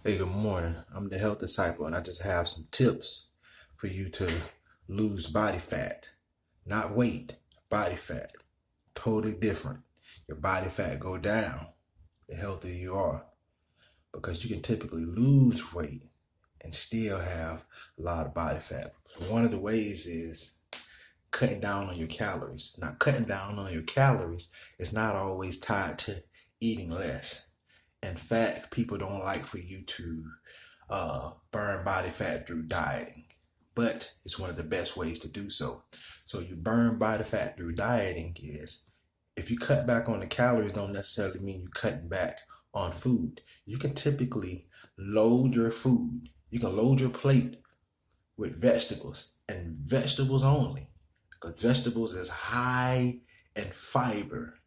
Hey, good morning. I'm the Health Disciple, and I just have some tips for you to lose body fat. Not weight, body fat. Totally different. Your body fat go down the healthier you are because you can typically lose weight and still have a lot of body fat. So one of the ways is cutting down on your calories. Now, cutting down on your calories is not always tied to eating less. In fact, people don't like for you to burn body fat through dieting, but it's one of the best ways to do so. So you burn body fat through dieting is if you cut back on the calories, don't necessarily mean you're cutting back on food. You can typically load your food. You can load your plate with vegetables and vegetables only, because vegetables is high in fiber.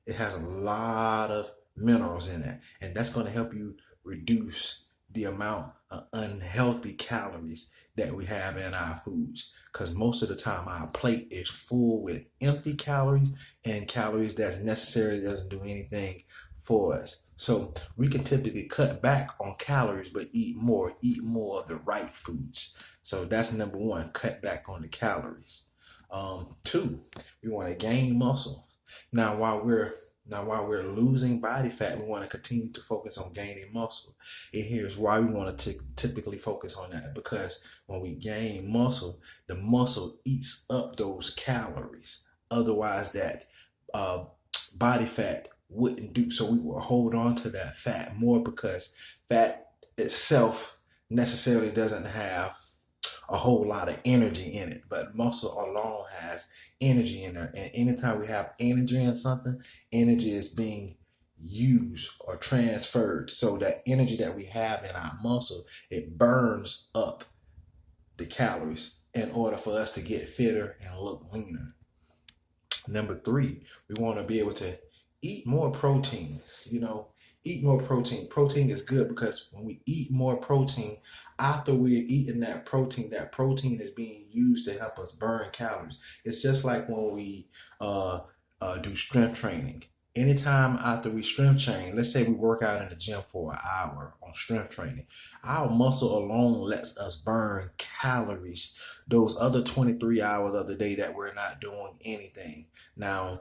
It has a lot of minerals in it, and that's going to help you reduce the amount of unhealthy calories that we have in our foods, because most of the time our plate is full with empty calories and calories that's necessarily doesn't do anything for us. So we can typically cut back on calories but eat more of the right foods. So that's number one, cut back on the calories. Two, we want to gain muscle. Now, while we're losing body fat, we want to continue to focus on gaining muscle. And here's why we want to typically focus on that, because when we gain muscle, the muscle eats up those calories. Otherwise, that uh, body fat wouldn't do. So we will hold on to that fat more because fat itself necessarily doesn't have a whole lot of energy in it, but muscle alone has energy in there. And anytime we have energy in something, energy is being used or transferred. So that energy that we have in our muscle, it burns up the calories in order for us to get fitter and look leaner. Number three, we want to be able to eat more protein. You know, eat more protein. Protein is good because when we eat more protein, after we're eating that protein is being used to help us burn calories. It's just like when we do strength training. Anytime after we strength train, let's say we work out in the gym for an hour on strength training, our muscle alone lets us burn calories those other 23 hours of the day that we're not doing anything. Now,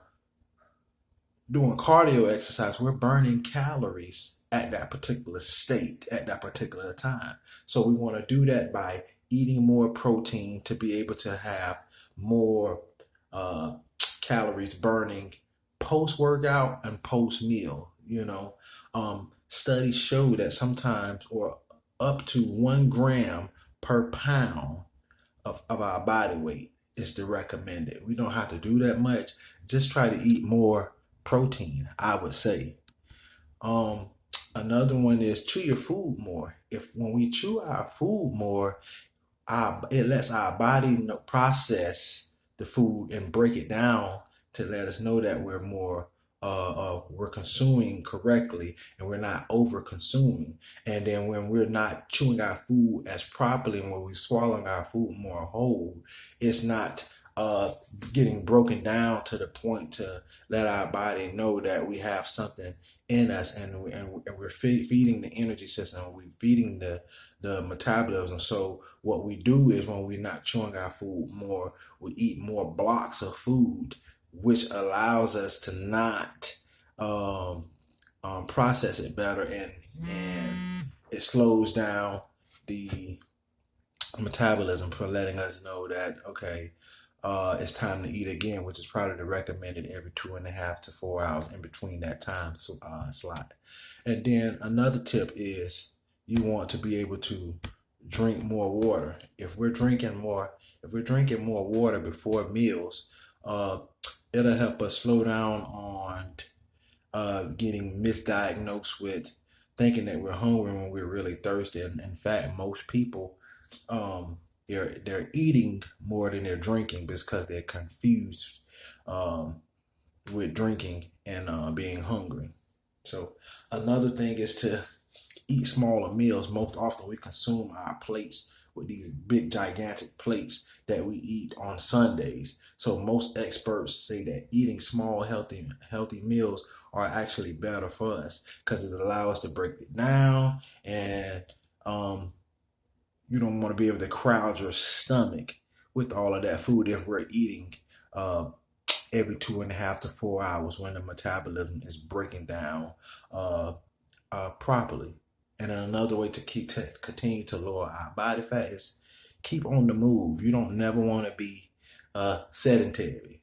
doing cardio exercise, we're burning calories at that particular state, at that particular time. So we want to do that by eating more protein to be able to have more uh, calories burning post workout and post meal. Studies show that sometimes, or up to 1 gram per pound of our body weight is the recommended. We don't have to do that much. Just try to eat more protein, I would say. Um, Another one is chew your food more. If when we chew our food more, it lets our body process the food and break it down to let us know that we're consuming correctly and we're not over consuming. And then when we're not chewing our food as properly and when we're swallowing our food more whole, it's not uh, getting broken down to the point to let our body know that we have something in us, and we're feeding the energy system, we're feeding the metabolism. So what we do is when we're not chewing our food more, we eat more blocks of food, which allows us to not um, process it better, and it slows down the metabolism for letting us know that, okay, it's time to eat again, which is probably the recommended every 2.5 to 4 hours in between that time slot. And then another tip is you want to be able to drink more water. If we're drinking more water before meals, uh, it'll help us slow down on getting misdiagnosed with thinking that we're hungry when we're really thirsty. And in fact, most people um, they're eating more than they're drinking because they're confused um, with drinking and being hungry. So another thing is to eat smaller meals. Most often we consume our plates with these big gigantic plates that we eat on Sundays. So most experts say that eating small healthy meals are actually better for us because it allows us to break it down, and um, you don't want to be able to crowd your stomach with all of that food if we're eating uh, every 2.5 to 4 hours when the metabolism is breaking down uh, properly. And another way to continue to lower our body fat is keep on the move. You don't never want to be sedentary.